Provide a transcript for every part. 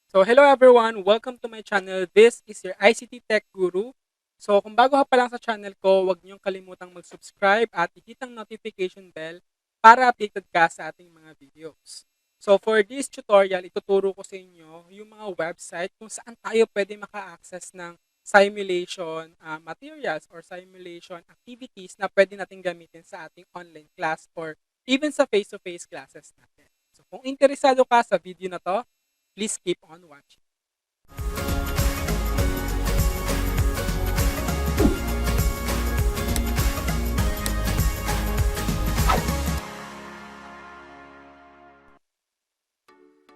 So hello everyone, welcome to my channel. This is your ICT Tech Guru. So kung bago ka pa lang sa channel ko, huwag niyong kalimutang mag-subscribe at i-hit ang notification bell para updated ka sa ating mga videos. So for this tutorial, ituturo ko sa inyo yung mga website kung saan tayo pwede maka-access ng simulation materials or simulation activities na pwede natin gamitin sa ating online class or even sa face-to-face classes natin. So kung interesado ka sa video na to, please keep on watching.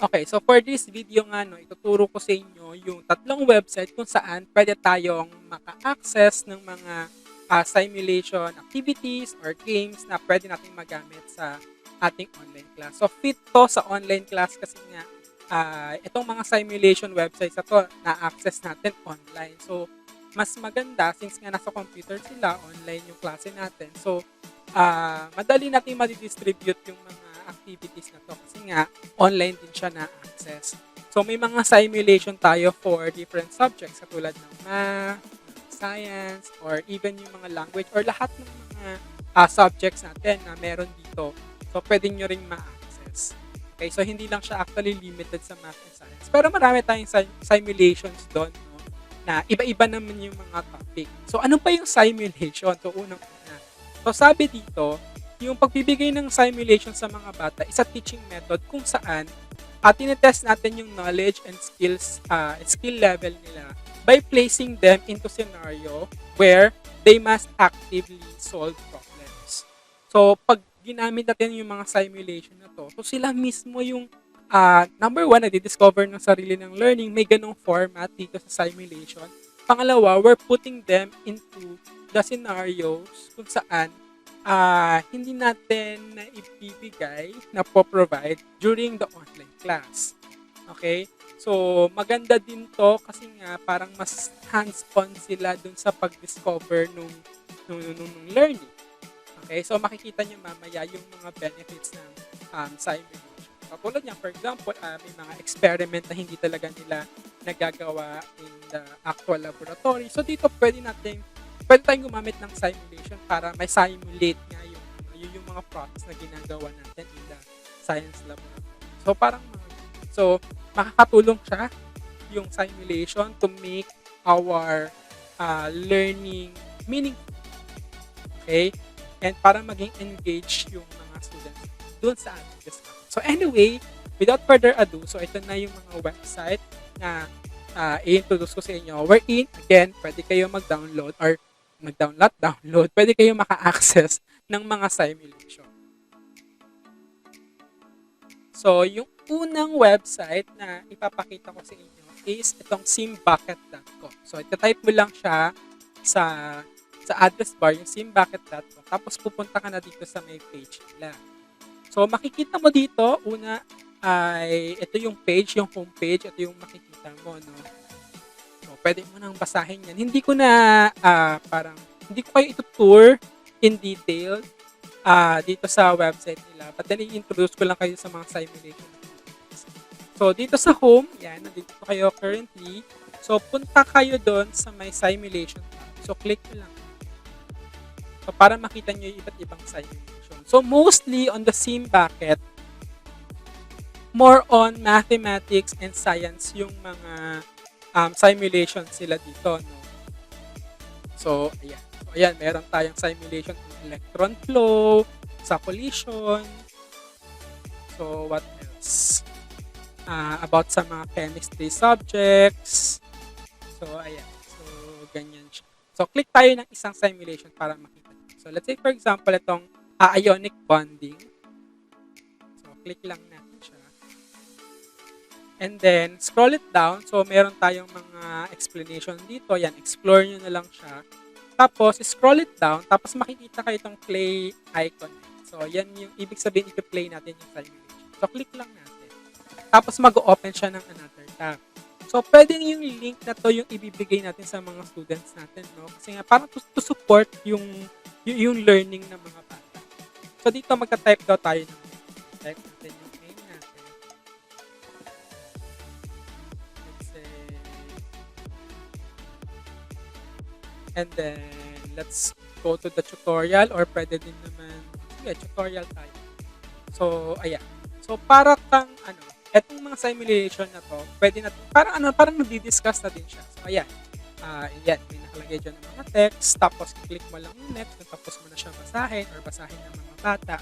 Okay, so for this video nga, ituturo ko sa inyo yung tatlong website kung saan pwede tayong maka-access ng mga simulation activities or games na pwede nating magamit sa ating online class. So fit to sa online class kasi nga itong mga simulation websites na to na-access natin online. So mas maganda since nga nasa computer sila, online yung klase natin. So madali natin madidistribute yung mga activities na to kasi nga online din siya na-access. So may mga simulation tayo for different subjects katulad ng math, science, or even yung mga language or lahat ng mga subjects natin na meron dito. So pwede nyo ring ma-access. Okay, so hindi lang siya actually limited sa math and science. Pero marami tayong simulations doon, no, na iba-iba naman yung mga topic. So ano pa yung simulation? So unang-una. So sabi dito, yung pagbibigay ng simulation sa mga bata is a teaching method kung saan tinetest natin yung knowledge and skill level nila by placing them into scenario where they must actively solve problems. So pag ginamit natin yung mga simulation na to, so sila mismo yung number one, nadi-discover ng sarili ng learning, may ganong format dito sa simulation. Pangalawa, we're putting them into the scenarios kung saan hindi natin na ibibigay na po-provide during the online class. Okay? So, maganda din to kasi nga parang mas hands-on sila dun sa pag-discover nung learning. Okay? So, makikita nyo mamaya yung mga benefits ng simulation. Katulad niya, for example, may mga experiment na hindi talaga nila nagagawa in the actual laboratory. So, dito pwede tayong gumamit ng simulation para may simulate nga yung mga process na ginagawa natin in the science laboratory. So, makakatulong siya yung simulation to make our learning meaningful. Okay? And para maging engaged yung mga students dun sa ating discussion. So, anyway, without further ado, so ito na yung mga website na i-introduce ko sa inyo. Wherein, again, pwede kayo mag-download or download, pwede kayo maka-access ng mga simulation. So, yung unang website na ipapakita ko sa inyo is itong simbucket.com. So, itatype mo lang siya sa address bar, yung simbucket.com. Tapos, pupunta ka na dito sa may page nila. So, makikita mo dito, una ay ito yung page, yung homepage, ito yung makikita mo, no? Pwede mo nang basahin yan. Hindi ko hindi ko kayo ito-tour in detail dito sa website nila. But then, i-introduce ko lang kayo sa mga simulation. So, dito sa home, yan, nandito kayo currently. So, punta kayo doon sa may simulation tab. So, click nyo lang. So, para makita nyo yung iba't ibang simulation. So, mostly on the sim bucket, more on mathematics and science yung mga simulation sila dito, no? So, ayan. So, ayan, meron tayong simulation ng electron flow, sa collision. So, what else? About sa mga chemistry subjects. So, ayan. So, ganyan siya. So, click tayo ng isang simulation para makita. So, let's say, for example, itong ionic bonding. So, click lang natin siya. And then, scroll it down. So, meron tayong mga explanation dito. Yan, explore nyo na lang siya. Tapos, scroll it down. Tapos, makikita kayo itong play icon. So, yan yung ibig sabihin, i-play natin yung simulation. So, click lang natin. Tapos, mag-open siya ng another tab. So, pwedeng yung link na to yung ibibigay natin sa mga students natin, no? Kasi nga, parang to support yung learning ng mga bata. So, dito, magta-type daw tayo ng type natin yung name natin. And then, let's go to the tutorial or pwede din naman, sige, tutorial tayo. So, ayan. So, para kang, etong mga simulation na to, pwede natin, parang nadi-discuss na din siya. So, ayan. Ayan, may nakalagay dyan ng mga text, tapos click mo lang yung next, tapos mo na siya basahin or basahin ng mga bata.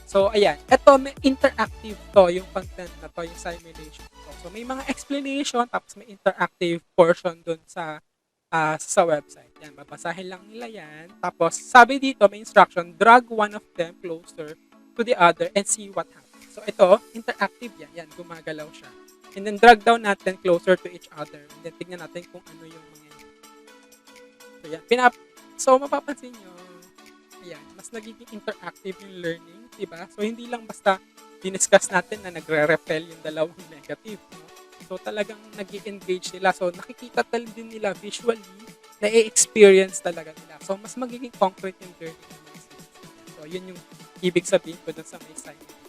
So, ayan. Ito, may interactive to, yung content na to, yung simulation to. So, may mga explanation, tapos may interactive portion dun sa website. Yan, babasahin lang nila yan. Tapos, sabi dito, may instruction, drag one of them closer to the other and see what happens. So, ito, interactive yan. Yan, gumagalaw siya. And then, drag down natin closer to each other. And then, tignan natin kung ano yung mga yun. So, yan. So, mapapansin nyo, ayan, mas nagiging interactive yung learning, diba? So, hindi lang basta diniscuss natin na nagre-repel yung dalawang negative, no? So, talagang nag-engage sila. So, nakikita din nila visually, na-experience talaga nila. So, mas magiging concrete yung learning ng mga students. So, yun yung ibig sabihin ko dun sa may simulation.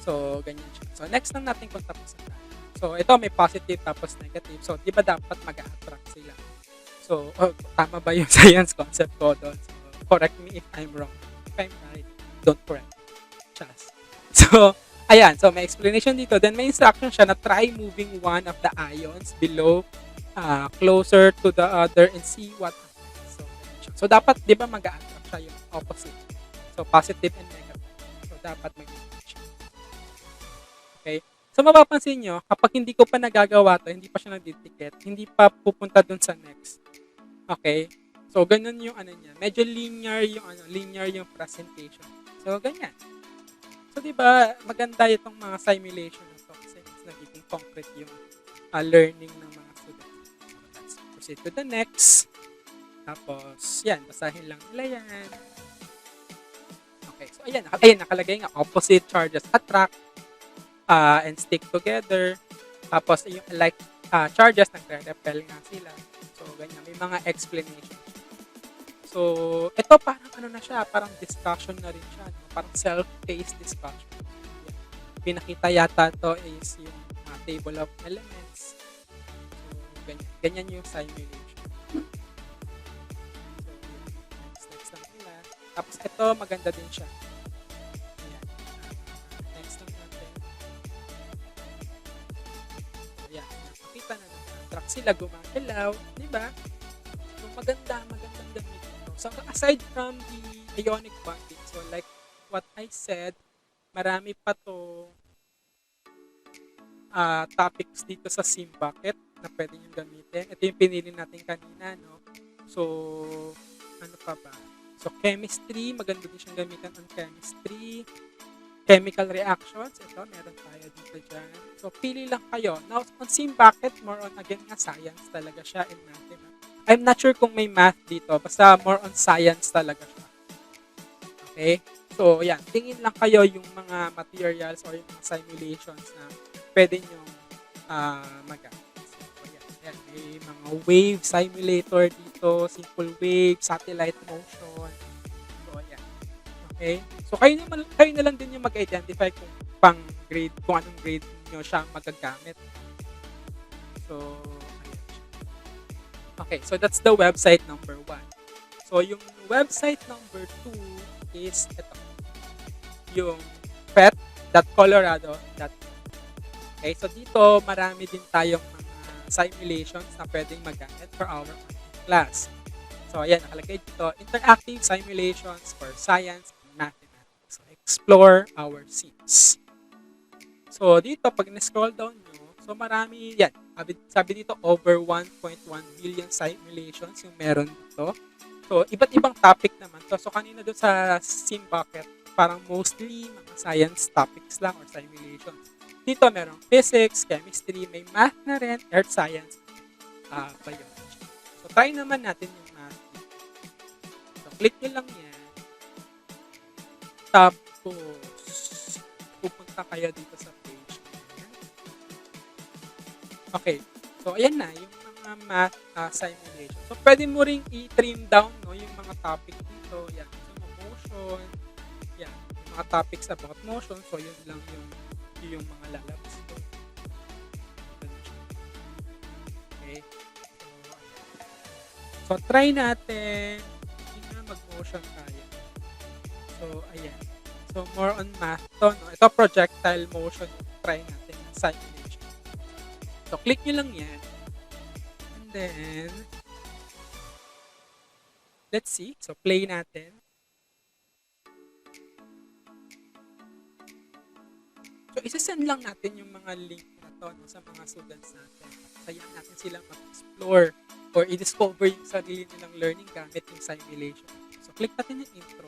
So, ganyan siya. So, next lang natin kung tapos na. So, ito may positive tapos negative. So, di ba dapat mag-attract sila? So, tama ba yung science concept ko doon? So, correct me if I'm wrong. If I'm right, don't correct me. Just. So, ayan. So, may explanation dito. Then, may instruction siya na try moving one of the ions below closer to the other and see what happens. So dapat, di ba, mag-a-attract siya yung opposite. So, positive and negative. So, dapat mag-a-attract siya. Okay? So, mapapansin nyo, kapag hindi ko pa nagagawa to, hindi pa siya nagdidikit, hindi pa pupunta dun sa next. Okay? So, ganun yung niya. Medyo linear yung presentation. So, ganyan. So, di ba, maganda itong mga simulation na to kasi mas nagiging concrete yung learning ng mga students. Let's proceed to the next. Tapos, yan, basahin lang nila yan. Okay, so ayan, nakalagay nga, opposite charges attract and stick together. Tapos, yung like charges, nagre-repel nga sila. So, ganyan, may mga explanation. So, ito parang na siya, parang discussion na rin siya, no? Parang self-paced discussion. Yan. Pinakita yata to is yung table of elements. So, ganyan yung simulation. So, next lang nila. Tapos, ito, maganda din siya. Ayan. Next lang natin. So, ayan. Nakita na track sila, gumagalaw. Diba? So, magandang gamitin. So, aside from the ionic bonding, so like what I said, marami pa to topics dito sa sim bucket na pwede nyo gamitin. Ito yung pinili natin kanina, no? So, ano pa ba? So, chemistry, maganda din siyang gamitan on chemistry. Chemical reactions, ito, meron tayo dito dyan. So, pili lang kayo. Now, on sim bucket, more on, again nga, science talaga siya and mathematics. I'm not sure kung may math dito. Basta more on science talaga siya. Okay? So, yan. Tingin lang kayo yung mga materials or yung mga simulations na pwede nyo magamit. So, yan. May mga wave simulator dito. Simple wave, satellite motion. So, yan. Okay? So, kayo na lang din yung mag-identify kung anong grade nyo siya magagamit. So, okay, so that's the website number 1. So, yung website number 2 is ito. Yung phet.colorado.com. Okay, so dito marami din tayong mga simulations na pwedeng magamit for our online class. So, ayan, nakalagay dito, interactive simulations for science and mathematics. So, explore our sims. So, dito, pag na-scroll down nyo, so marami yan. Sabi dito, over 1.1 billion simulations yung meron dito. So, iba't ibang topic naman to. So, kanina doon sa sim bucket, parang mostly mga science topics lang or simulations. Dito, merong physics, chemistry, may math na rin, earth science, biology. So, try naman natin yung math dito. So, click nyo lang yan. Tapos, pupunta kayo dito sa page. Okay. So, ayan na, yung mga math simulation. So, pwede mo ring i-trim down, no, yung mga topic dito. Yan. So, motion. Yan. Yung mga topics about motion. So, yun lang yung mga lalabas ko. Okay. So, ayan. So, try natin. Hindi na mag-motion tayo. So, ayan. So, more on math to, no? Ito, projectile motion yung try natin yung simulation. So, click nyo lang yan. And then, let's see. So, play natin. So, isasend lang natin yung mga link na to, no, sa mga students natin. Sayang natin silang mag-explore or i-discover yung sarili nilang learning gamit yung simulation. So, click natin yung intro.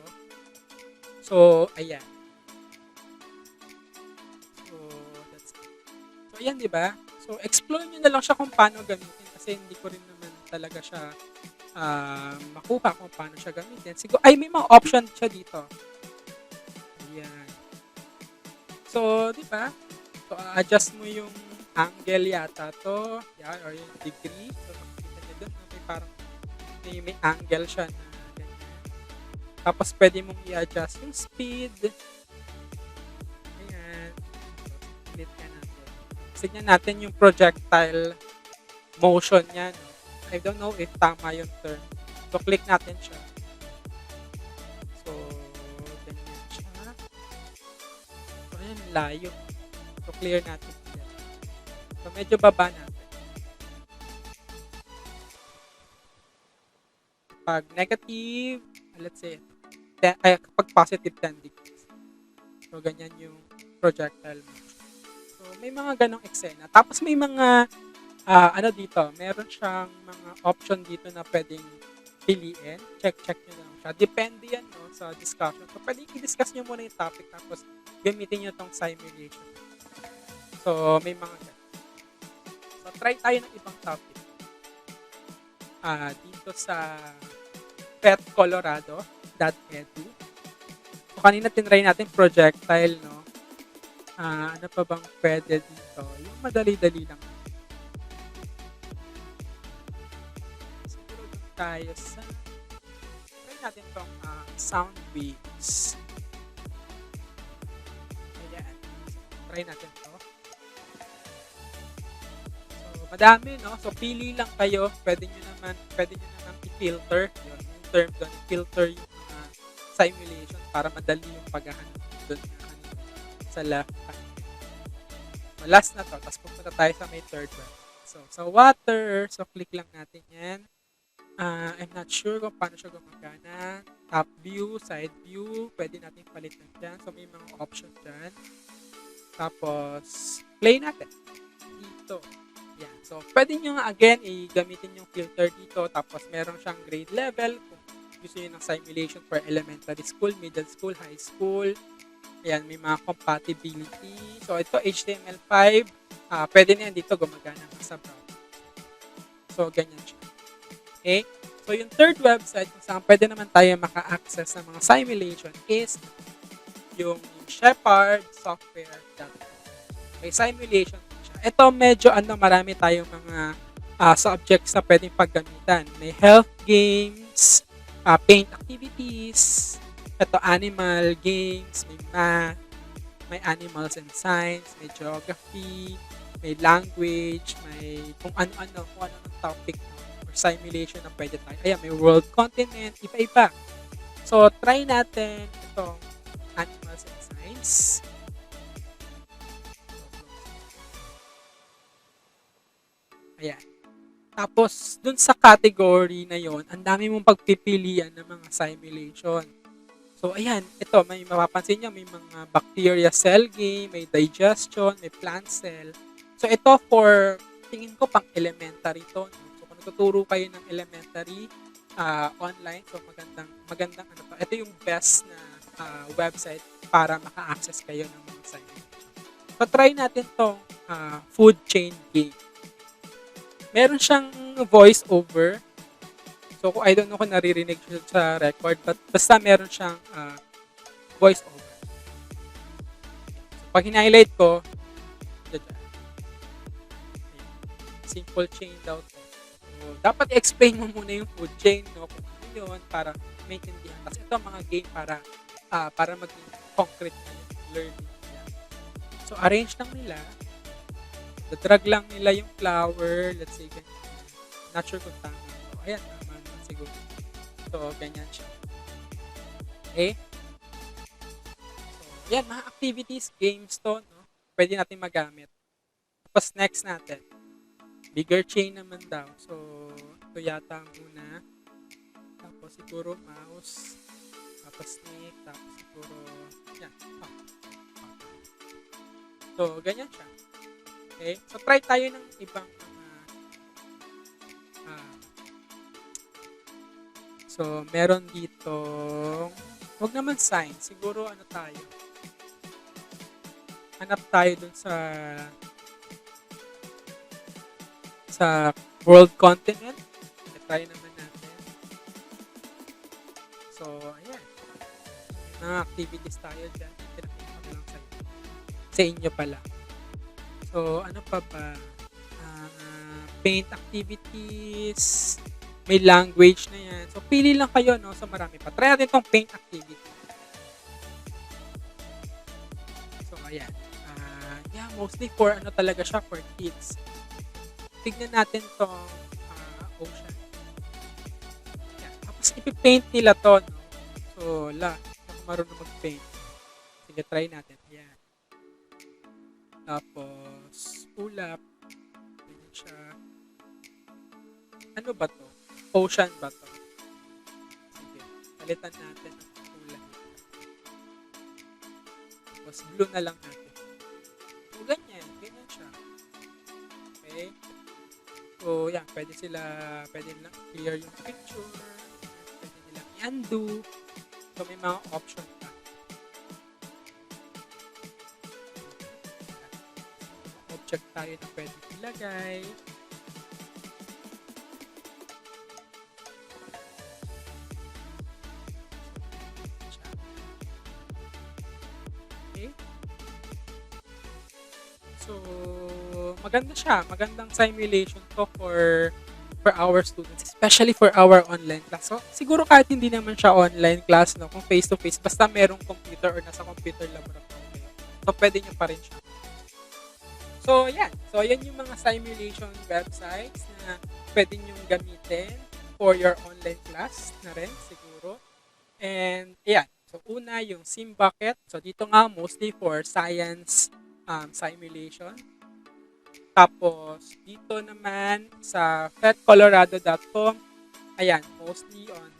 So, ayan. So, that's it. So, ayan, di ba? So, explore nyo na lang siya kung paano gamitin kasi hindi ko rin naman talaga siya makuha kung paano siya gamitin. Siguro, ay, may mga option siya dito. Ayan. So, di ba? So, adjust mo yung angle yata to. Yan, or yung degree. So, makikita nyo dun. May parang may angle siya na ganyan. Tapos, pwede mong i-adjust yung speed. Ayan. So, ulit ka natin. Tignan natin yung projectile motion niya. No? I don't know if tama yung term. So, click natin siya. So, ganyan siya. So, ayan, layo. So, clear natin yan. So, medyo baba natin. Pag negative, let's say, kapag positive 10 degrees. So, ganyan yung projectile motion. So, may mga ganong eksena. Tapos, may mga, ano dito, meron siyang mga option dito na pwedeng piliin. Check nyo lang siya. Depende yan, no, sa discussion. So, pwedeng i-discuss nyo muna yung topic tapos gamitin nyo tong simulation. So, may mga ganun. So, try tayo ng ibang topic. Dito sa PHET.colorado.edu. So, kanina tinry natin projectile, no? Ano pa bang pwede dito? Yung madali-dali lang. Siguro doon tayo sa try natin tong sound waves. Ayan. So, try natin to. So, madami, no? So, pili lang kayo. Pwede nyo naman i-filter. Yun, yung term doon, filter yung mga simulation para madali yung paghahanap doon sa left hand. So, last na to. Tapos pupunta tayo sa may third one. So, sa water. So, click lang natin yan. I'm not sure kung paano siya gumagana. Top view, side view. Pwede natin palitan dyan. So, may mga option dyan. Tapos, play natin. Dito. Yan. So, pwede nyo nga again, i-gamitin yung filter dito. Tapos, meron siyang grade level. Kung gusto nyo ng simulation for elementary school, middle school, high school. Ayan, may mga compatibility. So, ito, HTML5. Pwede na yan dito gumagana sa browser. So, ganyan siya. Okay? So, yung third website kung saan pwede naman tayo maka-access ng mga simulation is yung shepardsoftware.com. Okay, simulation siya. Ito medyo marami tayong mga subjects na pwedeng paggamitan. May health games, paint activities, ito animal games, may math, may animals and science, may geography, may language, may kung ano-ano ng topic or simulation na pwede tayo. Ayan, may world continent, iba-iba. So, try natin itong animals and science. Ayan. Tapos, dun sa category na yon, ang dami mong pagpipilian ng mga simulation. So, ayan. Ito, may mapapansin nyo, may mga bacteria cell game, may digestion, may plant cell. So, ito for, tingin ko pang elementary to. No? So, kung natuturo kayo ng elementary online, so magandang ano to. Ito yung best na website para maka-access kayo ng mga simulation. So, try natin tong food chain game. Meron siyang voice over. So, I don't know kung naririnig siya sa record, but basta meron siyang voice over. So, pag hinighlight ko, simple chain daw to. So, dapat i-explain mo muna yung food chain, no? Kung ano yun, para maintindihan. Kasi ito mga game para maging concrete na yung learning nila. So, arrange lang nila. Drag lang nila yung flower. Let's say, ganyan. Not sure kung tama. So, ayan naman. siguro. So, ganyan siya. Okay? So, yan, mga activities, games to, no? Pwede natin magamit. Tapos next natin, bigger chain naman daw. So, ito yata ang una. Tapos siguro mouse. Tapos snake. Tapos siguro, yan. So, ganyan siya. Okay? So, try tayo ng ibang so, meron dito, wag naman sign. Siguro ano tayo. Hanap tayo dun sa world continent. Try naman natin. So, ayan. Mga activities tayo dyan. Pinakita ko lang sa inyo pala. So, ano pa ba? Paint activities. May language na yan. So, pili lang kayo, no? So, marami pa. Try natin itong paint activity. So, ayan. Yeah, mostly for ano talaga siya, for kids. Tignan natin itong ocean. Ayan. Tapos, ipipaint nila to, no? So, ako marunong mag-paint. Sige, try natin. Ayan. Tapos, ulap. Ayan siya. Ano ba to? Ocean ba to? Sige. Palitan natin ang kulay. Tapos blue na lang natin. So, ganyan. Ganyan siya. Okay? So, yan. Pwede nilang clear yung picture. Pwede nilang i-undo. So, may mga option pa. Object tayo na pwede ilagay. So, maganda siya. Magandang simulation to for our students, especially for our online class. So, siguro kahit hindi naman siya online class, no, kung face-to-face, basta merong computer or nasa computer laboratory. So, pwede nyo pa rin siya. So, yan. So, yan yung mga simulation websites na pwede nyo gamitin for your online class na rin, siguro. And, yan. So, una, yung SimBucket. So, dito nga, mostly for science simulation. Tapos, dito naman sa PHETcolorado.com, ayan, mostly on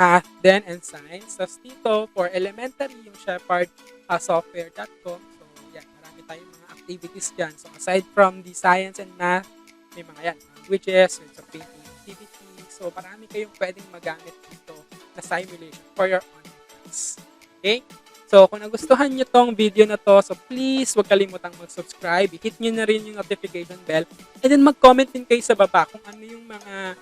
math then and science. Tapos dito, for elementary, yung Shepardsoftware.com. So, yan, marami tayong mga activities dyan. So, aside from the science and math, may mga yan, languages, yung sa painting activities. So, marami kayong pwedeng magamit dito na simulation for your online class. Okay? So, kung nagustuhan nyo tong video na to, so please, huwag kalimutang mag-subscribe. I-hit nyo na rin yung notification bell. And then, mag-comment din kayo sa baba kung ano yung mga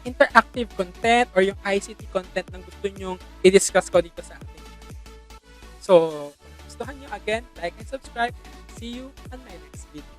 interactive content or yung ICT content na gusto nyong i-discuss ko dito sa ating channel. So, kung nagustuhan nyo, again, like and subscribe. See you on my next video.